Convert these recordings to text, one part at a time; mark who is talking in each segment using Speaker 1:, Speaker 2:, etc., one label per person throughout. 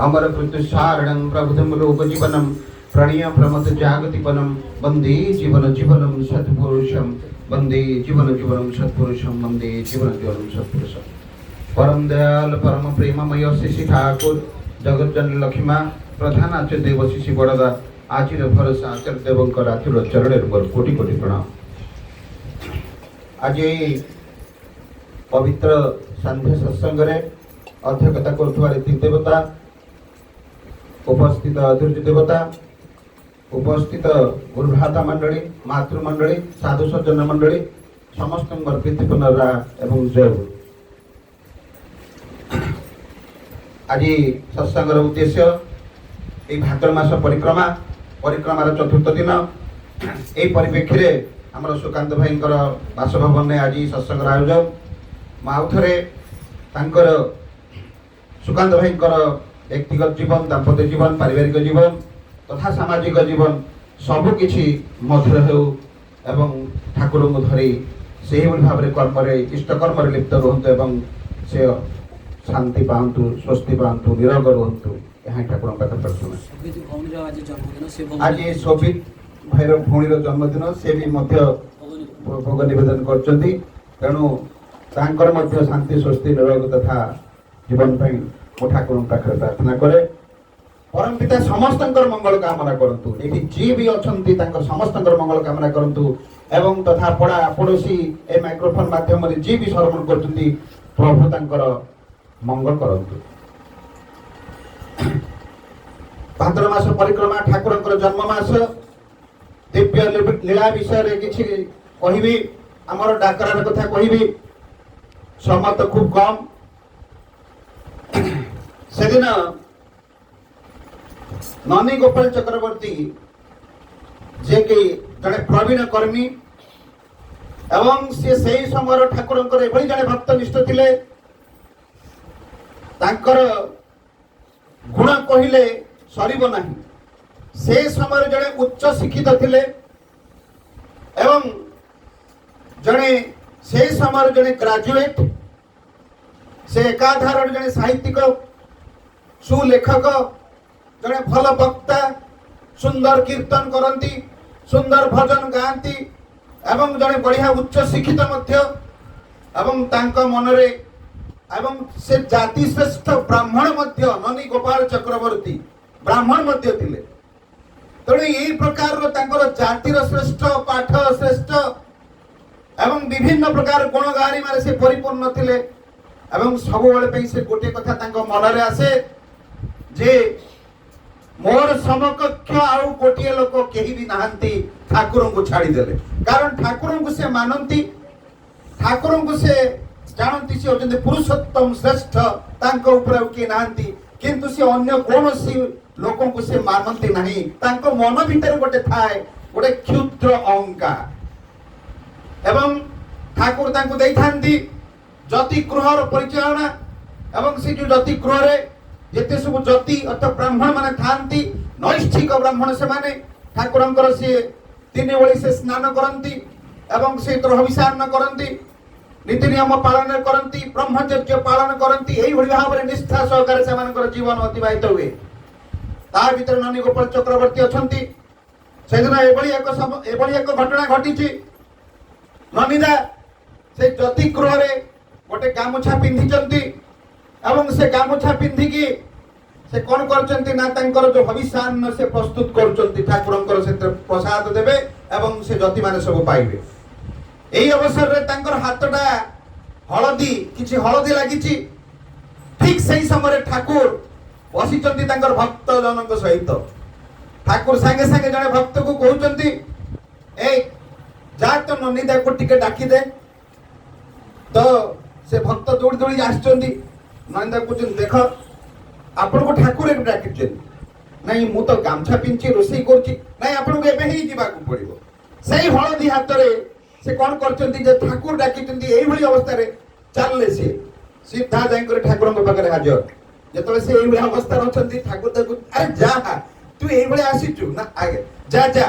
Speaker 1: अमर प्रत्युषारणं प्रबुद्धं लोकजीवनं प्रणीय प्रमथ जागतिपनं वन्दे जीवन जीवनं सत्पुरुषं वन्दे जीवन जीवनं सत्पुरुषं वन्दे जीवन जीवनं सत्पुरुषं परम दयाल परम प्रेममय श्री ठाकुर जगत लक्ष्मा प्रधान आचार्य देव श्री बड़दा आजिर भरोसा आचार्य देवंकर आचुर चरण कोटि कोटि प्रणाम। आज पवित्र संध्या सत्संग अध्यक्षता कर देवता उपस्थित अधीर्य देवता उपस्थित गुरुभ्राता मंडली मातृमंडली साधु सज्जन मंडली समस्त प्रीतिपूर्ण एवं जय। आज सत्संग उद्देश्य ये भाद्र मास परिक्रमार चतुर्थ दिन यही परिप्रेक्षी आमर सुकांत भाई बासभवन में आज सत्संग आयोजन आउे सुकांत भाई व्यक्तिगत जीवन दाम्पत्य जीवन पारिवारिक जीवन तथा सामाजिक जीवन सबकि मधुर हो ठाकुर को धरी से भाव में कर्म इष्ट कर्म लिप्त रुहतु एवं से शांति पातु स्वस्ति पातु निरोग रुहतु यहाँ ठाकुर प्रार्थना। आज शोभित भाईर भौणीर जन्मदिन से भी भोग निवेदन कर शांति स्वस्ति निरोग तथा जीवन ठाकुर पाखे प्रार्थना करे। परम पिता समस्त मंगल कामना करतु ये जी भी अच्छा समस्त मंगल कामना करतु एवं तथा पड़ा पड़ोसी ए माइक्रोफोन माध्यम जी भी श्रवण कर प्रभु तांकर मंगल करतु। भाद्र मास परिक्रमा ठाकुर जन्म मास दिव्य लीला विषय किसी कहि आमर डाकरार कथा कहि समय तो खूब कम से दिन ननी गोपाल चक्रवर्ती जे कि जड़े प्रवीण कर्मी एवं से सही समय ठाकुर जड़े भक्तनिष्ठ थिले तांकर गुण कहले सरीब नहीं। से समय जड़े उच्च शिक्षित थिले एवं जड़े से समय जड़े ग्रेजुएट से एकाधार जड़े साहित्यिक सुलेखक जड़े भल वक्ता सुंदर कीर्तन करती सुंदर भजन गाती एवं जड़े बढ़िया उच्च शिक्षित एवं तांका मनरे एवं से जाति श्रेष्ठ ब्राह्मण ननी गोपाल चक्रवर्ती ब्राह्मण मध्य थिले। तेणु यही प्रकार जातिर श्रेष्ठ पाठ श्रेष्ठ एवं विभिन्न प्रकार गुणगारी मारे से परिपूर्ण थिले एवं सब बेले से गोटे कथा तांको मनरे आसे जे मोर समकक्ष आउ गोटे लोक केही भी नाहंती ठाकुर को छाड़ी देले कारण ठाकुर को से मानती ठाकुर को से जानती से होचंदी पुरुषोत्तम श्रेष्ठ तांको ऊपर के नाहंती किंतु से अन्य कोनोसी लोकों को से मानती नहीं तांको मन भीतर गोटे थाए गोटे क्षुद्र अहंकार एवं ठाकुर तांको देइथांती जति गृहर परिचालना एवं से जो जति गृह रे जेते सब जति अर्थात ब्राह्मण माने थांती नैष्ठिक ब्राह्मण से माने ठाकुरंकर से तीन ओळी से स्नान करंती एवं से अभिषेक करंती नीति नियम पालन करंती ब्रह्मचर्य पालन करंती एही भली भाव रे निष्ठा सहकारे से मानकर जीवन अतिबाहित हुए। ता भीतर ननी गोपाल चक्रवर्ती अछंती से दिन एभली एक घटना घटिची ननीदा से जति गृह रे गोटे गामुछा पिंधिचंती एवं से गामुछा पिंधिकी से कौन करचंती ना तांकर जो भविष्यान्न से प्रस्तुत करचंती ठाकुरंकर से प्रसाद देबे एवं से जति माने सब पाइबे। एही अवसर रे तांकर हातटा हळदी किछि हळदी लागिची ठीक सही समय ठाकुर बसिचंती तांकर भक्त जनक सहित ठाकुर संगे संगे जने भक्त को कहउचंती ए जा तो ननीदा को टिके डाकी दे तो से भक्त दौड़ी दौड़ी आसचंती नंदा कहते देख आपण को ठाकुर एक डाकी नहीं मु तो गामछा पिंची रोसई करची नहीं आपण को एबे ही जीवा को पड़िबो सही हळदी हाथ रे से कौन करचंती जे ठाकुर डाकी एही भली अवस्था रे चलले से सीधा जाई करे ठाकुर को पाखरे हाजर जेतले से एही भली अवस्था रहचंती ठाकुर ताकू अरे जा तू एही भली आसीचु ना आगे जा जा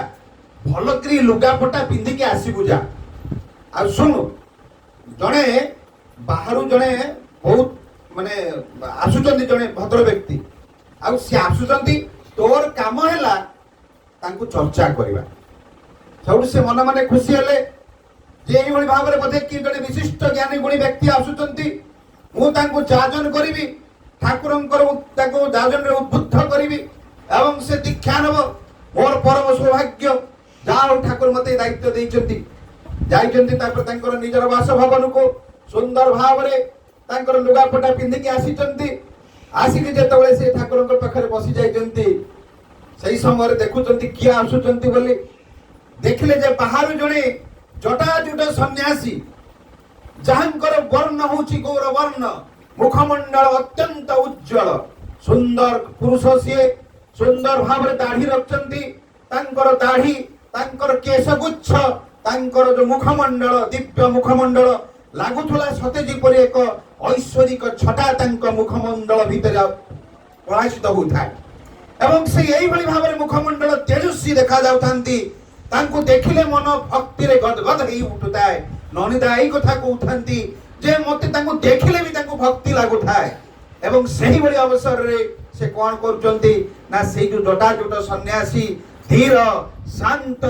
Speaker 1: भलो करी लुगा पटा पिंदी के आसीबु जा आ सुन जणे बाहरु जणे बहुत माने आसुचंदी जणे भद्र व्यक्ति ଆଉ ସେ ଆସୁଛନ୍ତି ତୋର କାମ ହେଲା ତାଙ୍କୁ ଚର୍ଚ୍ଚା କରିବା। ସବୁଠୁ ସେ ମନେ ମନେ ଖୁସି ହେଲେ ଯେ ଏଇଭଳି ଭାବରେ ବୋଧେ କି ଜଣେ ବିଶିଷ୍ଟ ଜ୍ଞାନୀ ଗୁଣୀ ବ୍ୟକ୍ତି ଆସୁଛନ୍ତି, ମୁଁ ତାଙ୍କୁ ଯାଜନ କରିବି, ଠାକୁରଙ୍କର ତାଙ୍କୁ ଯାଜନରେ ଉଦ୍ବୁଦ୍ଧ କରିବି ଏବଂ ସେ ଦୀକ୍ଷା ନେବ। ମୋର ପରମ ସୌଭାଗ୍ୟ, ଯାହା ହଉ ଠାକୁର ମତେ ଦାୟିତ୍ୱ ଦେଇଛନ୍ତି। ଯାଇଛନ୍ତି ତାପରେ ତାଙ୍କର ନିଜର ବାସଭବନକୁ ସୁନ୍ଦର ଭାବରେ ତାଙ୍କର ଲୁଗାପଟା ପିନ୍ଧିକି ଆସିଛନ୍ତି। ଆସିକି ଯେତେବେଳେ ସେ ଠାକୁରଙ୍କ ପାଖରେ ବସି ଯାଇଛନ୍ତି, ସେଇ ସମୟରେ ଦେଖୁଛନ୍ତି କିଏ ଆସୁଛନ୍ତି ବୋଲି। ଦେଖିଲେ ଯେ ବାହାରୁ ଜଣେ ଜଟାଜୁଟ ସନ୍ନ୍ୟାସୀ, ଯାହାଙ୍କର ବର୍ଣ୍ଣ ହଉଛି ଗୌରବର୍ଣ୍ଣ, ମୁଖମଣ୍ଡଳ ଅତ୍ୟନ୍ତ ଉଜ୍ଜଳ, ସୁନ୍ଦର ପୁରୁଷ ସିଏ, ସୁନ୍ଦର ଭାବରେ ଦାଢି ରଖିଛନ୍ତି। ତାଙ୍କର ଦାଢି, ତାଙ୍କର କେଶଗୁଚ୍ଛ, ତାଙ୍କର ଯୋଉ ମୁଖମଣ୍ଡଳ, ଦିବ୍ୟ ମୁଖମଣ୍ଡଳ ଲାଗୁଥିଲା ସତେ ଯେପରି ଏକ ଐଶ୍ୱରିକ ଛଟା ତାଙ୍କ ମୁଖମଣ୍ଡଳ ଭିତରେ ପ୍ରକାଶିତ ହେଉଥାଏ। ଏବଂ ସେ ଏଇଭଳି ଭାବରେ ମୁଖମଣ୍ଡଳ ତେଜସ୍ୱୀ ଦେଖାଯାଉଥାନ୍ତି। ତାଙ୍କୁ ଦେଖିଲେ ମନ ଭକ୍ତିରେ ଗଦଗଦ ହେଇ ଉଠୁଥାଏ। ନନିଦା ଏଇ କଥା କହୁଥାନ୍ତି ଯେ ମତେ ତାଙ୍କୁ ଦେଖିଲେ ବି ତାଙ୍କୁ ଭକ୍ତି ଲାଗୁଥାଏ। ଏବଂ ସେହିଭଳି ଅବସରରେ ସେ କଣ କରୁଛନ୍ତି ନା ସେଇ ଯୋଉ ଜଟାଜୁଟ ସନ୍ନ୍ୟାସୀ ଧୀର, ଶାନ୍ତ,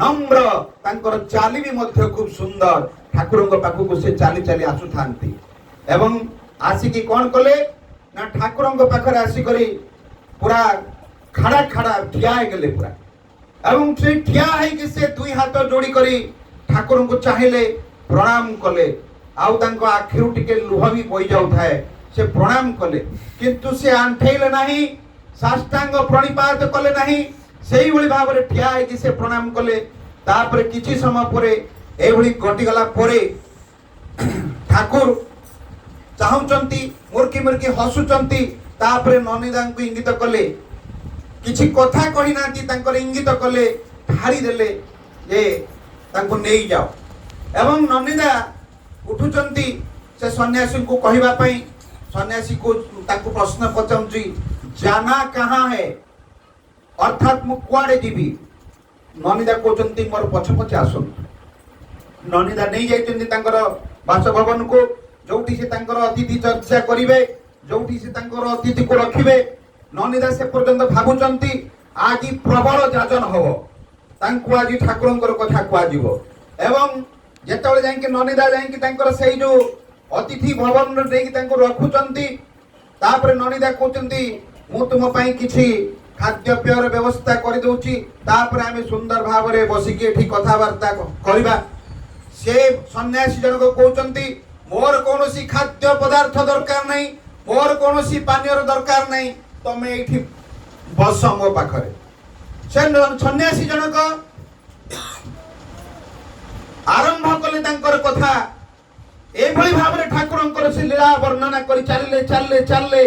Speaker 1: ନମ୍ର, ତାଙ୍କର ଚାଲି ବି ମଧ୍ୟ ଖୁବ ସୁନ୍ଦର, ଠାକୁରଙ୍କ ପାଖକୁ ସେ ଚାଲି ଚାଲି ଆସୁଥାନ୍ତି। ଏବଂ ଆସିକି କଣ କଲେ ନା ଠାକୁରଙ୍କ ପାଖରେ ଆସିକରି ପୁରା ଖାଡ଼ା ଖାଡ଼ା ଠିଆ ହେଇଗଲେ ପୁରା। ଏବଂ ସେ ଠିଆ ହେଇକି ସେ ଦୁଇ ହାତ ଯୋଡ଼ି କରି ଠାକୁରଙ୍କୁ ଚାହିଁଲେ, ପ୍ରଣାମ କଲେ। ଆଉ ତାଙ୍କ ଆଖିରୁ ଟିକେ ଲୁହ ବି ବୋହି ଯାଉଥାଏ। ସେ ପ୍ରଣାମ କଲେ, କିନ୍ତୁ ସେ ଆଣ୍ଠେଇଲେ ନାହିଁ, ସାଷ୍ଟାଙ୍ଗ ପ୍ରଣିପାତ କଲେ ନାହିଁ। ସେଇଭଳି ଭାବରେ ଠିଆ ହେଇକି ସେ ପ୍ରଣାମ କଲେ। ତାପରେ କିଛି ସମୟ ପରେ ଏଇଭଳି କଟିଗଲା ପରେ ଠାକୁର ଚାହୁଁଛନ୍ତି, ମୁର୍କି ମୁର୍କି ହସୁଛନ୍ତି। ତାପରେ ନନିଦାଙ୍କୁ ଇଙ୍ଗିତ କଲେ, କିଛି କଥା କହିନାହାନ୍ତି, ତାଙ୍କର ଇଙ୍ଗିତ କଲେ, ଠାରିଦେଲେ ଯେ ତାଙ୍କୁ ନେଇଯାଅ। ଏବଂ ନନିଦା ଉଠୁଛନ୍ତି ସେ ସନ୍ନ୍ୟାସୀଙ୍କୁ କହିବା ପାଇଁ। ସନ୍ନ୍ୟାସୀକୁ ତାଙ୍କୁ ପ୍ରଶ୍ନ ପଚାରୁଛି, ଜାନା କାହା ହେ, ଅର୍ଥାତ୍ ମୁଁ କୁଆଡେ ଯିବି? ନନିଦା କହୁଛନ୍ତି ମୋର ପଛେ ପଛେ ଆସନ୍ତୁ। ନନିଦା ନେଇ ଯାଇଛନ୍ତି ତାଙ୍କର ବାସଭବନକୁ, ଯୋଉଠି ସେ ତାଙ୍କର ଅତିଥି ଚର୍ଚ୍ଚା କରିବେ, ଯୋଉଠି ସେ ତାଙ୍କର ଅତିଥିକୁ ରଖିବେ। ନନିଦା ସେ ପର୍ଯ୍ୟନ୍ତ ଭାବୁଛନ୍ତି ଆଜି ପ୍ରବଳ ଯାଜନ ହବ, ତାଙ୍କୁ ଆଜି ଠାକୁରଙ୍କର କଥା କୁହାଯିବ। ଏବଂ ଯେତେବେଳେ ଯାଇକି ନନିଦା ଯାଇକି ତାଙ୍କର ସେଇ ଯୋଉ ଅତିଥି ଭବନରେ ନେଇକି ତାଙ୍କୁ ରଖୁଛନ୍ତି, ତାପରେ ନନିଦା କହୁଛନ୍ତି ମୁଁ ତୁମ ପାଇଁ କିଛି ଖାଦ୍ୟପେୟର ବ୍ୟବସ୍ଥା କରିଦଉଛି, ତାପରେ ଆମେ ସୁନ୍ଦର ଭାବରେ ବସିକି ଏଠି କଥାବାର୍ତ୍ତା କରିବା। ସେ ସନ୍ନ୍ୟାସୀ ଜଣକ କହୁଛନ୍ତି ମୋର କୌଣସି ଖାଦ୍ୟ ପଦାର୍ଥ ଦରକାର ନାହିଁ, ମୋର କୌଣସି ପାନୀୟର ଦରକାର ନାହିଁ, ତମେ ଏଇଠି ବସ ମୋ ପାଖରେ। ସେ ସନ୍ନ୍ୟାସୀ ଜଣକ ଆରମ୍ଭ କଲେ ତାଙ୍କର କଥା। ଏଭଳି ଭାବରେ ଠାକୁରଙ୍କର ସେ ଲୀଳା ବର୍ଣ୍ଣନା କରି ଚାଲିଲେ ଚାଲିଲେ ଚାଲିଲେ।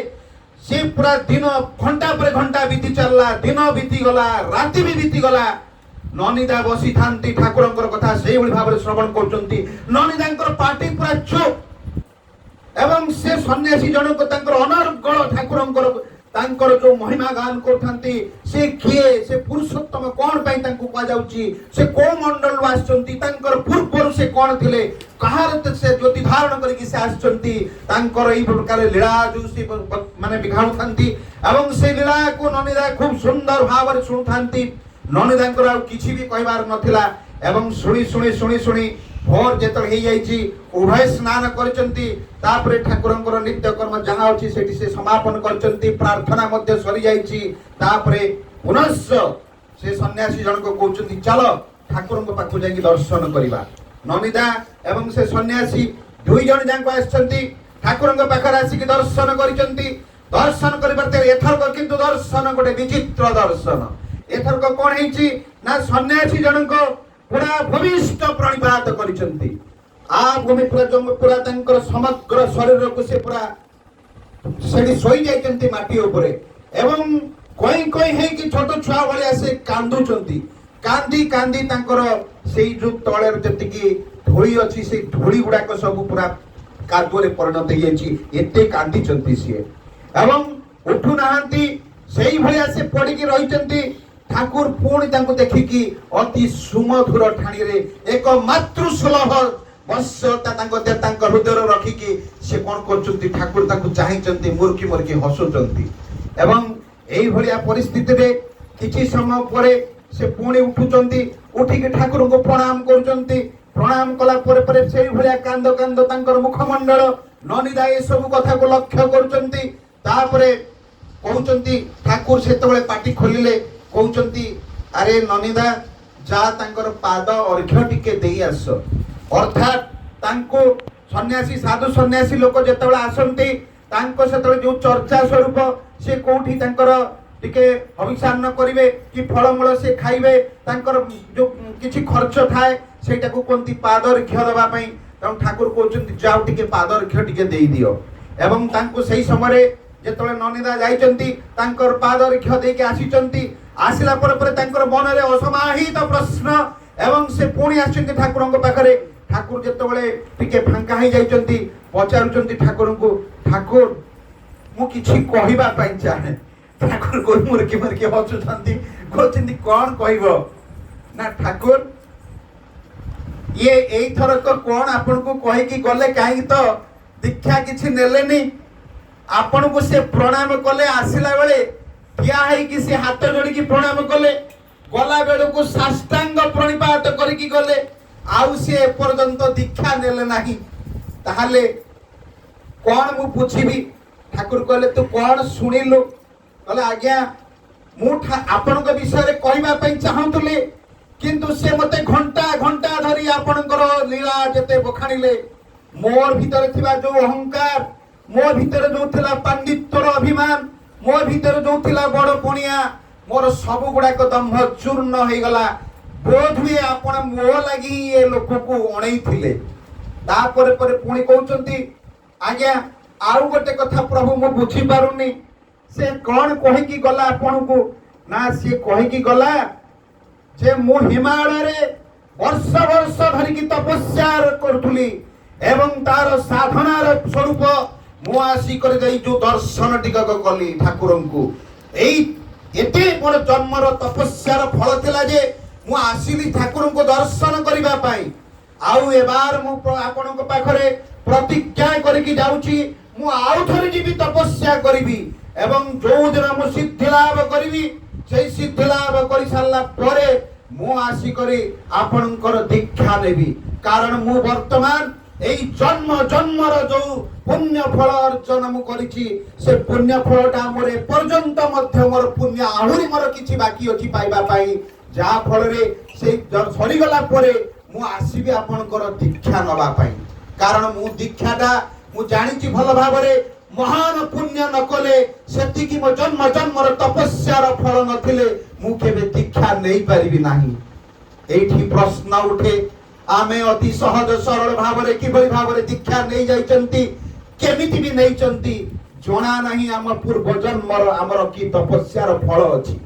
Speaker 1: ସେ ପୁରା ଦିନ ଘଣ୍ଟା ପରେ ଘଣ୍ଟା ବିତି ଚାଲିଲା, ଦିନ ବିତିଗଲା, ରାତି ବି ବିତିଗଲା। ନନିଦା ବସିଥାନ୍ତି ଠାକୁରଙ୍କର କଥା ସେଇଭଳି ଭାବରେ ଶ୍ରବଣ କରୁଛନ୍ତି। ନନିଦାଙ୍କର ପାଟି ପୁରା ଚୁପ୍। ଏବଂ ସେ ସନ୍ନ୍ୟାସୀ ଜଣକ ତାଙ୍କର ଅନର୍ଗଳ ଠାକୁରଙ୍କର ତାଙ୍କର ଯୋଉ ମହିମା ଗାନ କରୁଥାନ୍ତି। ସେ କିଏ, ସେ ପୁରୁଷୋତ୍ତମ କଣ ପାଇଁ ତାଙ୍କୁ କୁହାଯାଉଛି, ସେ କୋଉ ମଣ୍ଡଳରୁ ଆସିଛନ୍ତି, ତାଙ୍କର ପୂର୍ବରୁ ସେ କଣ ଥିଲେ, କାହାର ସେ ଜ୍ୟୋତି ଧାରଣ କରିକି ସେ ଆସିଛନ୍ତି, ତାଙ୍କର ଏଇ ପ୍ରକାର ଲୀଳା ଯୋଉ ସେ ମାନେ ବିଘାଣୁଥାନ୍ତି। ଏବଂ ସେ ଲୀଳାକୁ ନନିଦା ଖୁବ ସୁନ୍ଦର ଭାବରେ ଶୁଣୁଥାନ୍ତି। ନନିଦାଙ୍କର ଆଉ କିଛି ବି କହିବାର ନଥିଲା। ଏବଂ ଶୁଣି ଶୁଣି ଶୁଣି ଶୁଣି ଭୋର ଯେତେବେଳେ ହେଇଯାଇଛି, ଉଭୟ ସ୍ନାନ କରିଛନ୍ତି। ତାପରେ ଠାକୁରଙ୍କର ନିତ୍ୟକର୍ମ ଯାହା ଅଛି ସେଠି ସେ ସମାପନ କରିଛନ୍ତି, ପ୍ରାର୍ଥନା ମଧ୍ୟ ସରିଯାଇଛି। ତାପରେ ପୁନଶ୍ଚ ସେ ସନ୍ନ୍ୟାସୀ ଜଣକ କହୁଛନ୍ତି ଚାଲ ଠାକୁରଙ୍କ ପାଖକୁ ଯାଇକି ଦର୍ଶନ କରିବା। ନନିଦା ଏବଂ ସେ ସନ୍ନ୍ୟାସୀ ଦୁଇ ଜଣ ଯାକ ଆସିଛନ୍ତି, ଠାକୁରଙ୍କ ପାଖରେ ଆସିକି ଦର୍ଶନ କରିଛନ୍ତି। ଦର୍ଶନ କରିବାର ଏଥରକ କିନ୍ତୁ ଦର୍ଶନ ଗୋଟେ ବିଚିତ୍ର ଦର୍ଶନ। ଏଥରକ କଣ ହେଇଛି ନା ସନ୍ନ୍ୟାସୀ ଜଣକ ପୁରା ଭୂମିଷ୍ଠ ପ୍ରଣିପାତ କରିଛନ୍ତି। ଭୂମି ପୁରା ତାଙ୍କର ସମଗ୍ର ଶରୀରକୁ ସେ ପୁରା ସେଠି ଶୋଇ ଯାଇଛନ୍ତି ମାଟି ଉପରେ। ଏବଂ କଇଁ କଇଁ ହେଇକି ଛୋଟ ଛୁଆ ଭଳିଆ ସେ କାନ୍ଦୁଛନ୍ତି। କାନ୍ଦି କାନ୍ଦି ତାଙ୍କର ସେଇ ଯୋଉ ତଳରେ ଯେତିକି ଧୂଳି ଅଛି ସେଇ ଧୂଳି ଗୁଡାକ ସବୁ ପୁରା କାଦୁଅରେ ପରିଣତ ହେଇଯାଇଛି। ଏତେ କାନ୍ଦିଛନ୍ତି ସିଏ ଏବଂ ଉଠୁନାହାନ୍ତି। ସେଇଭଳିଆ ସେ ପଡିକି ରହିଛନ୍ତି। ଠାକୁର ପୁଣି ତାଙ୍କୁ ଦେଖିକି ଅତି ସୁମଧୁର ଠାଣିରେ ଏକ ମାତୃସୁଲଭ ବଶ୍ୟତା ତାଙ୍କ ହୃଦୟରେ ରଖିକି ସେ କଣ କରୁଛନ୍ତି, ଠାକୁର ତାଙ୍କୁ ଚାହିଁଛନ୍ତି, ମୁର୍କି ମୁର୍କି ହସୁଛନ୍ତି। ଏବଂ एई भलिया परिस्थिति रे किछि समय परे से पुणी उठुचंती उठिक ठाकुर को प्रणाम करुचंती प्रणाम कला परे परे सेई भलिया कांद कांद तांकर मुखमंडल ननिदा ए सब कथा को लक्ष्य करुचंती तापरे कहउचंती ठाकुर सेतबेले पाटी खोलिले कहउचंती अरे ननिदा जा तांकर पाद अर्घ्य टिके देई आस अर्थात तांको सन्यासी साधु सन्यासी लोक जेतबेले आसंती तांको सेतबेले जो चर्चा स्वरूप से कोठी तांकर टिके अभिशान करिवे कि फलमूल से खाइबे तांकर जो किछि खर्च थाए सेटा को कोंती पाद अर्घ्य देबा पई तम ठाकुर कहउचंती जाओ टिके पाद अर्घ्य टिके देई दियो एवं तांको सेही समय जेतबेले ननिदा जाइचंती तांकर पाद अर्घ्य देके आसीचंती आसिला पर पर तांकर मन रे असमाहित प्रश्न एवं से पुणी आछंती ठाकुरंक पाखरे ठाकुर जेतबेले टिके फांका हे जाइचंती पचारुचंती ठाकुरंकु ठाकुर मु किछि कहिबा पई चाहे ठाकुर को मुरकी मुरकी हसुचंती कहचंती कोन कहइबो ना ठाकुर ये एई थरक कोन आपन को कहि कि गले काई तो दीक्षा किछि नेलेनी आपन को से प्रणाम कले आसिला बेले क्या है कि से हाथ जोड़ी की प्रणाम कले गला बेले को साष्टांग प्रणिपात करी की गले आउ से पर्यंत दीक्षा नेले नाही ताहाले कोन मु पूछिबी ठाकुर कहले तू कोन सुनिलु कहले आज्ञा मु आपन को विषय रे कहबा पई चाहंतुले किंतु से मते घंटा घंटा धरी आपनकर लीला जते बखाणिले मोर भीतर थिबा जो अहंकार मो भीतर जो थिला पंडितर अभिमान मो भीतर जो थिला बड़ पुनिया मोर सब गुड़ाक दंभ चूर्ण हो गला बोध हुए आपण मो लगी ये लोक को अणई थिले तापर पर पुणी कहउचंती आज्ञा आउ गोटे कथा प्रभु मो बुझी पारुनी से कोन कहि की गला आपण को ना से कहि की गला जे मो हिमालय रे वर्ष वर्ष धरि की तपस्या करथुली एवं तार साधनार स्वरूप मु आसी कर जाई जो दर्शन टिकक कली ठाकुरंकु एई एते मोर जन्मर तपस्यार फल थिला जे मु आसीली ठाकुरंकु दर्शन करिबा पई आउ एबार मु आपनक पाखरे प्रतिज्ञा करिकि जाउची मु आउ थरे जीवी तपस्या करिबी एवं जो दिन मु सिद्धि लाभ करिबी सेई सिद्धि लाभ करि सारला परे मु आसी करी आपनकर दीक्षा नेबी कारण मु वर्तमान एई जन्म जन्मर जो पुण्य फल अर्जन मु करिछि से पुण्य फलटा मोरे पर्यंत मध्य मोर पुण्य आहुरी मोर किछि बाकी अछि पाइबा पाई जा फल रे से सरी गला परे मु आसीबी आपनकर दीक्षा नबा पाई कारण मु दीक्षाटा मु जानिछि भल भाबरे महान पुण्य न कले सेति कि मो जन्म जन्मर तपस्यार फल नथिले मु केबे दीक्षा नै परिबि नाही एठी प्रश्न उठे आमे अति सहज सरल भावरे किभली भावरे दीक्षा नै जाइचंती केमिति भी नै चंती जोना नाही आम पूर्व जन्मर आमर की तपस्यार फल अछि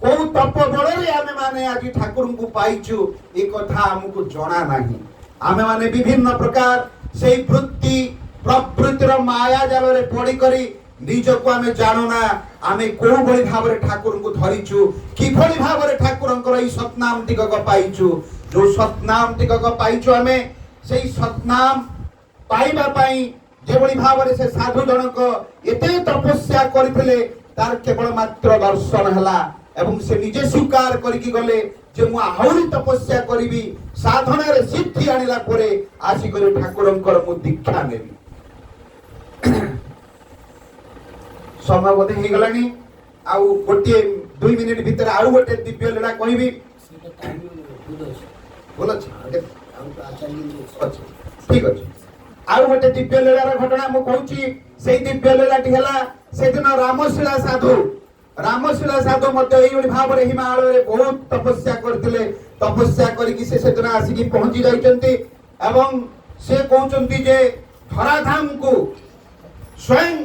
Speaker 1: को तप बଳରେ आमे माने आज ठाकुर को पाइछु ए कथा हमकु जोना नाही आमे माने विभिन्न प्रकार सेई वृत्ति प्रवृत्तिर माया जाल रे पड़ी करी निज को आमे जानना आमे को भली भावरे ठाकुर को धरिछु कि भली भावरे ठाकुरंकर ई सतनाम टिकक पाइछु जो सतनाम टिकक पाइछु आमे सेई सतनाम पाइबा पई जे भली भावरे से साधु जनक एते तपस्या करिथिले तार केवल मात्र दर्शन हला एवं से निजे स्वीकार करिकि गले जे मु आहुरी तपस्या करिबी साधना रे सिद्धि आनिला परे आसी करे ठाकुरंकर मु दीक्षा नेबी समय बोधे हे गलानी आउ गोटे 2 मिनिट भीतर आउ गोटे दिव्य लीला कहबी बोल अछि ठीक अछि आउ गोटे दिव्य लीलार घटना मु कहूची सेई दिव्य लीलाटी हला सेदिन रामशिला साधु मते एई भाव रे हिमालय रे बहुत तपस्या करथिले तपस्या करिकि से सेदिन आसी कि पहुंची जाइचंती एवं से कहउचंती जे धराधाम को स्वयं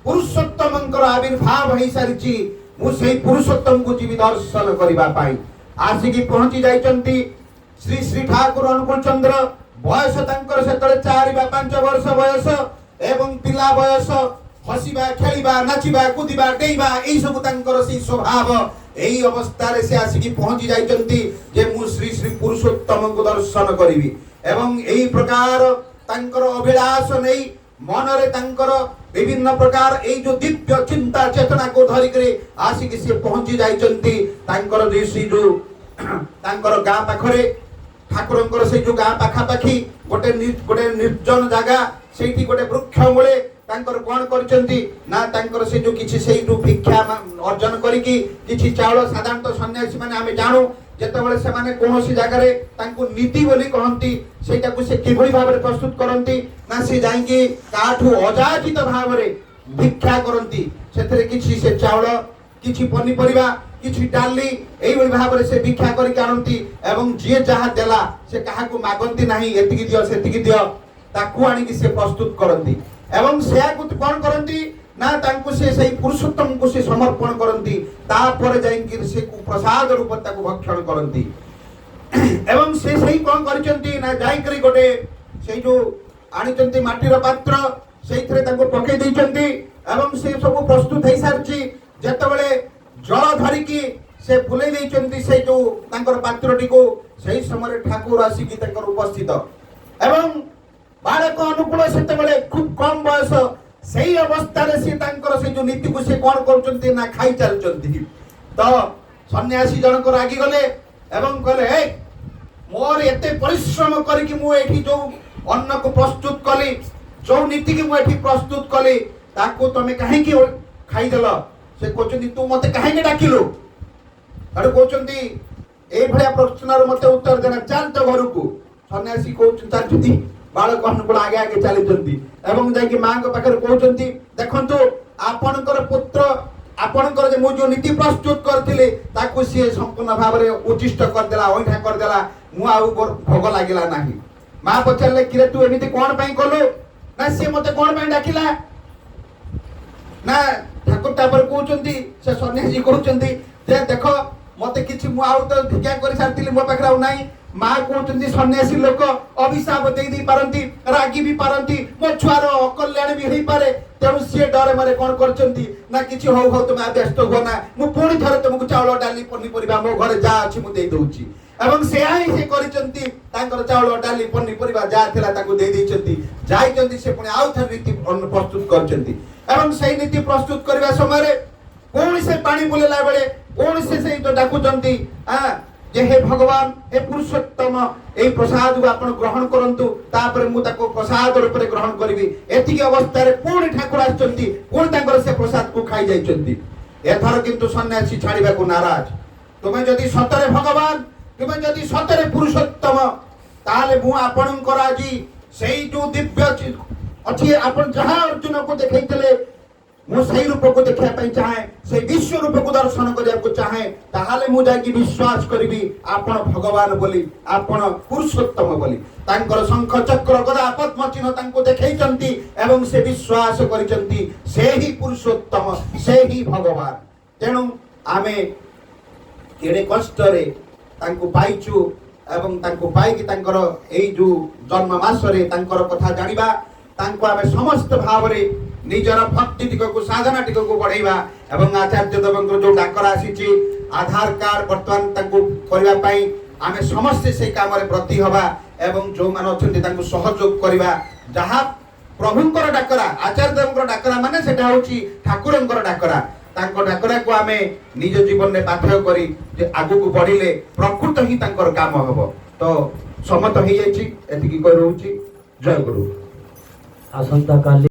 Speaker 1: पुरुषोत्तमंकर आविर्भाव होई सारिची मु सेई पुरुषोत्तम को जीवी दर्शन करिबा पाई आसी कि पहुंची जाइचंती श्री श्री ठाकुर अनुकूल चंद्र बयस तांकर सेतले 4 बा 5 वर्ष बयस एवं पिला बयस हसिबा खेलिबा नाचिबा कुदिबा डेइबा एई सब तांकर सेई स्वभाव एई अवस्था रे से आसी कि पहुंची जाइचंती जे मु श्री श्री पुरुषोत्तम को दर्शन करिवि एवं एई प्रकार तांकर अभिलाष नै मनरे तांकर विभिन्न प्रकार ए जो दिव्य चिंता चेतना को धरि करे आसिक से पहुंची जाइचंती तांकर देसी जो तांकर गां पाखरे ठाकुरंकर से जो गां पाखा पाखी गोटे निर्जन जगह सेठी गोटे वृक्ष मूले तांकर कोन करचंती ना तांकर से जो किछि सेठू भिक्षा अर्जन करिकी किछि चावल साधारणतः सन्यासी माने आमे जानु जेतेबेले से माने कोनोसी जगह रे तांको नीति बोली कहंती सेटा को से किभଳି भाबरे प्रस्तुत करंती ना से जाईकी काठू अजाचित भाबरे भिक्षा करंती सेथरे किछि से चावल किछि पनिपरिबा किछि डाली एई भଳି भाबरे से भिक्षा करि आनंती एवं जे जहा देला से काहा को मागंती नाही एतिकी दियो सेतिकी दियो ताकू आनी कि से प्रस्तुत करंती एवं से को कोन करंती ना तांको से सही पुरुषोत्तम को से समर्पण करंती तापर जाईकी से को प्रसाद रूप ताकू भक्षण करंती एवं से सही कोन करचंती ना जाई करी गोटे से जो आनिचंती माटीर पात्र सेइथरे तांको पके दैचंती एवं से सब प्रस्तुत हे सारची जेतेबेले जल धरिकी से फुले दैचंती से जो तांकर पात्रटी को सही समय ठाकुर आसिकी तांकर उपस्थित एवं बालक अनुकूल सेतेबेले खूब कम बयस सही अवस्था रे से तांकर से जो नीति को से कोन करचंती ना खाई चलचंती तो सन्यासी जनक रागी गले एवं कहले हे मोर एते परिश्रम करिकि मु एठी जो अन्न को प्रस्तुत कली जो नीति की मु एठी प्रस्तुत कली ताको तमे काहे कि खाई देला से कोचंती तू मते काहे के डाकिलो अरे कोचंती ए भलिया प्रश्नर मते उत्तर देना चल तो घर को सन्यासी कोचंती बालक अनुकूल आगे आगे चली चंती एवं जाके मां को पाखर कोचंती देखंतु आपनकर पुत्र आपनकर जे मु जो नीति प्रस्तुत करथिले ताको से संपूर्ण भाव रे उचिष्ट कर देला ओइठा कर देला मु आउ भोग लागिला नाही मां पछले किरे तू एमिति कोन पई कलो ना से मते कोन पई डाकिला ना ठाकुर तापर कहउचंती से सन्यासी कहउचंती जे देखो मते किछि मु आउ तो भिक्षा करि सारतिली मो पाखरा नाही मां कहउचंती सन्यासी लोक अभिशाप देई दी पारंती रागी भी पारंती मो छुआर अकल्याण भी हेई पारे तेणु सी डरे मारे कोन करचंती ना किछि हो हो तुम व्यस्त हो ना मु पुणी थरे तुमको चावल डाली पनीपरिबा मो घरे जा अछि मु देई दउची एवं से आई से करचंती तांकर चावल डाली पनीपरिबा जा थिला ताको देई दैचंती जाइचंती से पुणी आउ थर नीति प्रस्तुत करचंती एवं सही नीति प्रस्तुत करबा समय रे कोन से पानी बुलेला बेले कोन से तो डाकुचंती जे हे भगवान हे पुरुषोत्तम ए प्रसाद को आपण ग्रहण करंतु तापर मु ताको प्रसाद रूप रे ग्रहण करबी एतिकी अवस्था रे पूर्ण ठाकुर आछंती पूर्ण तांकर से प्रसाद को खाई जाइचंती एथर किंतु सन्यासी छाड़ीबा को नाराज तुमे जदी सतरे भगवान तुमे जदी सतरे पुरुषोत्तम ताले मु आपणकर आजी सेई जो दिव्य अछि आपण जहां अर्जुन को देखैतले मु सही रूप को देखा पई चाहे से विश्व रूप को दर्शन करिया को चाहे ताहाले मु जाकी विश्वास करबी आपण भगवान बोली आपण पुरुषोत्तम बोली तांकर शंख चक्र गदा पद्म चिन्ह तांको देखैचंती एवं से विश्वास करिचंती से ही पुरुषोत्तम से ही भगवान तेणु आमे केडे कष्ट रे तांको पाइचु एवं तांको पाइकी तांकर एई जो जन्म मास रे तांकर कथा जानिबा तांको आमे समस्त भाव रे निजर भक्ति टिक को साधना टिक को बढ़ाइबा एवं आचार्य देवंकर जो डाकर आसीची आधार कार्ड वर्तमान तांको करबा पई आमे समस्त से काम रे प्रति हबा एवं जो मान अछंती तांको सहयोग करबा जहा प्रभुंकर डाकरा आचार्य देवंकर डाकरा माने सेटा होची ठाकुरंकर डाकरा तांको डाकरा को आमे निज जीवन रे पाथय करी जे आगु को बढ़िले प्रकृत ही तांकर काम हबो तो समत होई जायछि एतिकी कहि रहउची जय गुरु
Speaker 2: आसंता काली।